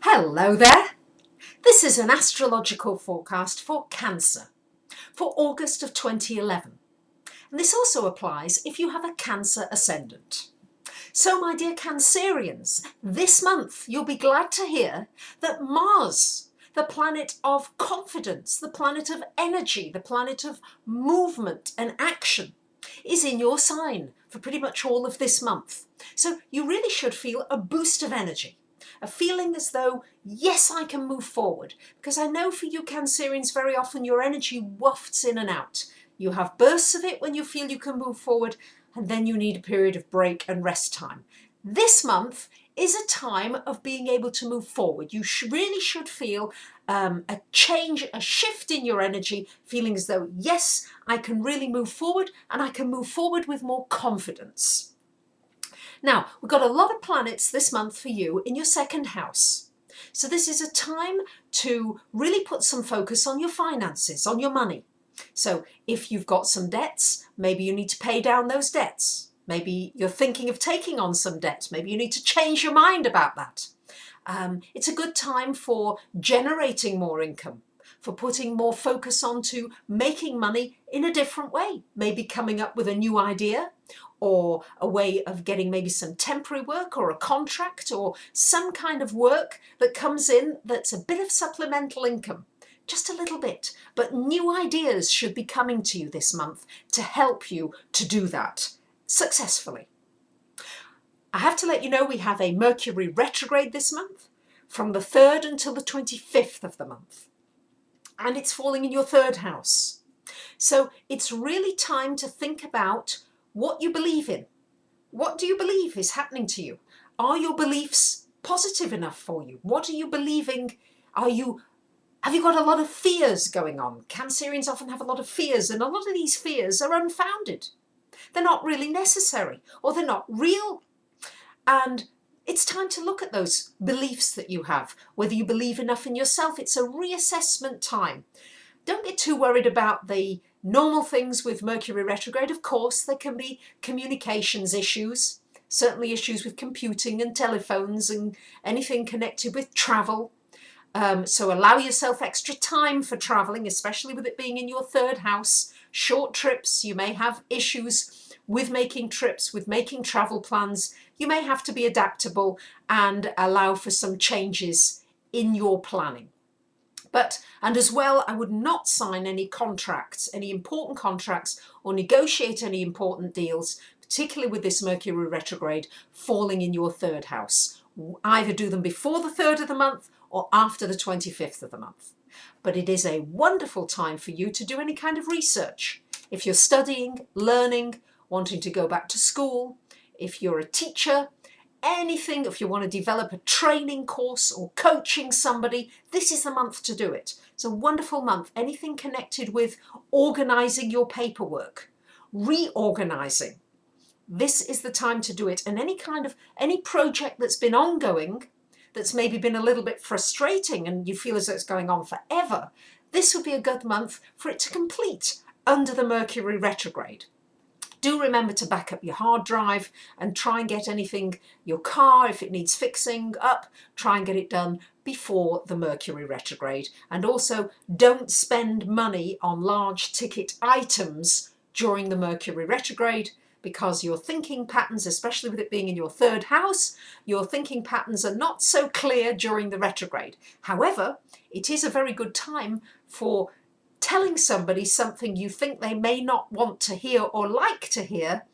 Hello there. This is an astrological forecast for Cancer for August of 2011. And this also applies if you have a Cancer ascendant. So my dear Cancerians, this month you'll be glad to hear that Mars, the planet of confidence, the planet of energy, the planet of movement and action, is in your sign for pretty much all of this month. So you really should feel a boost of energy. A feeling as though, yes, I can move forward. Because I know for you Cancerians, very often your energy wafts in and out. You have bursts of it when you feel you can move forward, and then you need a period of break and rest time. This month is a time of being able to move forward. You really should feel a change, a shift in your energy, feeling as though, yes, I can really move forward, and I can move forward with more confidence. Now, we've got a lot of planets this month for you in your second house. So this is a time to really put some focus on your finances, on your money. So if you've got some debts, maybe you need to pay down those debts. Maybe you're thinking of taking on some debt. Maybe you need to change your mind about that. It's a good time for generating more income, for putting more focus onto making money in a different way. Maybe coming up with a new idea, or a way of getting maybe some temporary work or a contract or some kind of work that comes in that's a bit of supplemental income. Just a little bit, but new ideas should be coming to you this month to help you to do that successfully. I have to let you know we have a Mercury retrograde this month from the 3rd until the 25th of the month. And it's falling in your third house. So it's really time to think about what you believe in. What do you believe is happening to you? Are your beliefs positive enough for you? What are you believing? Have you got a lot of fears going on? Cancerians often have a lot of fears, and a lot of these fears are unfounded. They're not really necessary, or they're not real. And it's time to look at those beliefs that you have, whether you believe enough in yourself. It's a reassessment time. Don't get too worried about the normal things with Mercury retrograde. Of course, there can be communications issues, certainly issues with computing and telephones and anything connected with travel. So allow yourself extra time for traveling, especially with it being in your third house. Short trips, you may have issues with making trips, with making travel plans. You may have to be adaptable and allow for some changes in your planning. And as well, I would not sign any contracts, any important contracts, or negotiate any important deals, particularly with this Mercury retrograde falling in your third house. Either do them before the 3rd of the month or after the 25th of the month. But it is a wonderful time for you to do any kind of research. If you're studying, learning, wanting to go back to school, if you're a teacher, anything, if you want to develop a training course or coaching somebody, this is the month to do it. It's a wonderful month. Anything connected with organising your paperwork, reorganising, this is the time to do it. And any project that's been ongoing, that's maybe been a little bit frustrating and you feel as though it's going on forever, this would be a good month for it to complete under the Mercury retrograde. Do remember to back up your hard drive and try and get anything, your car, if it needs fixing up, try and get it done before the Mercury retrograde. And also don't spend money on large ticket items during the Mercury retrograde, because your thinking patterns, especially with it being in your third house, your thinking patterns are not so clear during the retrograde. However, it is a very good time for telling somebody something you think they may not want to hear or like to hear,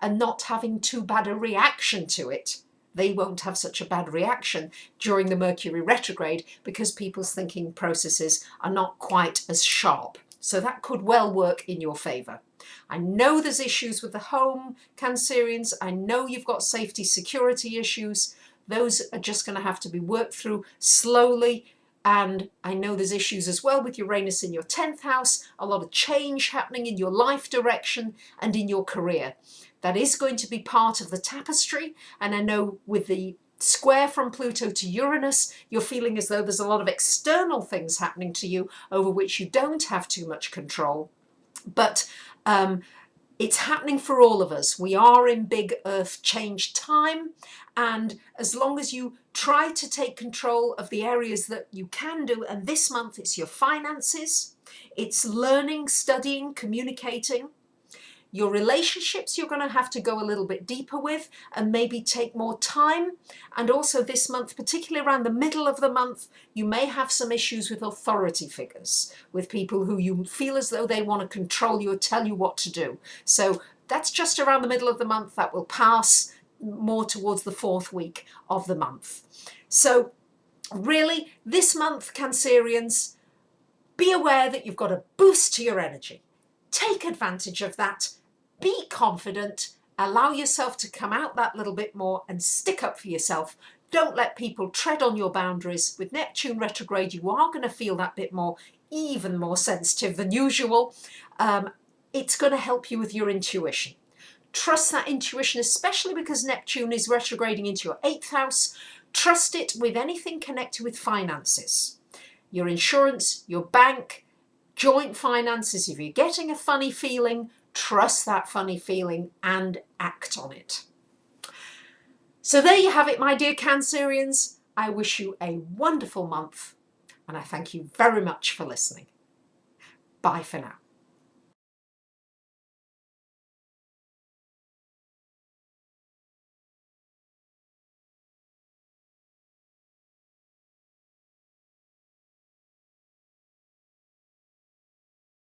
and not having too bad a reaction to it. They won't have such a bad reaction during the Mercury retrograde because people's thinking processes are not quite as sharp. So that could well work in your favour. I know there's issues with the home, Cancerians. I know you've got safety, security issues. Those are just going to have to be worked through slowly. And I know there's issues as well with Uranus in your 10th house, a lot of change happening in your life direction and in your career. That is going to be part of the tapestry. And I know with the square from Pluto to Uranus, you're feeling as though there's a lot of external things happening to you over which you don't have too much control. But It's happening for all of us. We are in big earth change time, and as long as you try to take control of the areas that you can do, and this month it's your finances, it's learning, studying, communicating. Your relationships you're going to have to go a little bit deeper with and maybe take more time. And also this month, particularly around the middle of the month, you may have some issues with authority figures, with people who you feel as though they want to control you or tell you what to do. So that's just around the middle of the month. That will pass more towards the 4th week of the month. So really, this month, Cancerians, be aware that you've got a boost to your energy. Take advantage of that. Be confident, allow yourself to come out that little bit more and stick up for yourself. Don't let people tread on your boundaries. With Neptune retrograde, you are going to feel that bit more, even more sensitive than usual. It's going to help you with your intuition. Trust that intuition, especially because Neptune is retrograding into your 8th house. Trust it with anything connected with finances. Your insurance, your bank, joint finances. If you're getting a funny feeling, trust that funny feeling and act on it. So there you have it, my dear Cancerians. I wish you a wonderful month, and I thank you very much for listening. Bye for now.